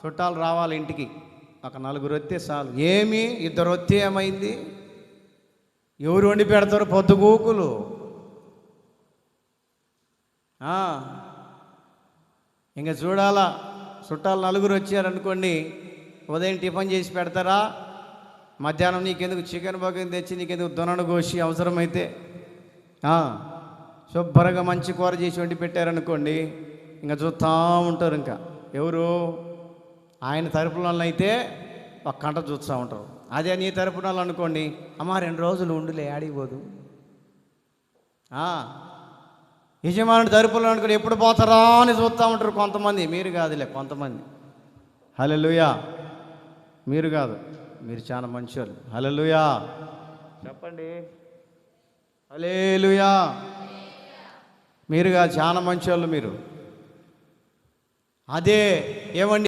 చుట్టాలు రావాలి ఇంటికి, ఒక నలుగురు వస్తే చాలు. ఏమి ఇద్దరు వస్తే ఏమైంది? ఎవరు వండి పెడతారు పొద్దుగూకులు? ఇంకా చూడాలా, చుట్టాలు నలుగురు వచ్చారనుకోండి, ఉదయం టిఫిన్ చేసి పెడతారా? మధ్యాహ్నం నీకెందుకు చికెన్ బగన్ తెచ్చి నీకెందుకు దొనను కోసి అవసరమైతే శుభ్రంగా మంచి కూర చేసి వండి పెట్టారనుకోండి, ఇంకా చూస్తూ ఉంటారు. ఇంకా ఎవరు? ఆయన తరపున వాళ్ళు అయితే ఒక కంట చూస్తూ ఉంటారు. అదే నీ తరపున వాళ్ళు అనుకోండి, అమ్మ 2 రోజులు ఉండులే ఆడిపోదు. యజమానుడి తరపున అనుకోండి, ఎప్పుడు పోతారా అని చూస్తూ ఉంటారు కొంతమంది. మీరు కాదులే, కొంతమంది. హల్లెలూయా. మీరు కాదు, మీరు చాలా మంచివాళ్ళు. హల్లెలూయా చెప్పండి. హల్లెలూయా. మీరు కాదు, చాలా మంచివాళ్ళు మీరు. అదే ఏమండి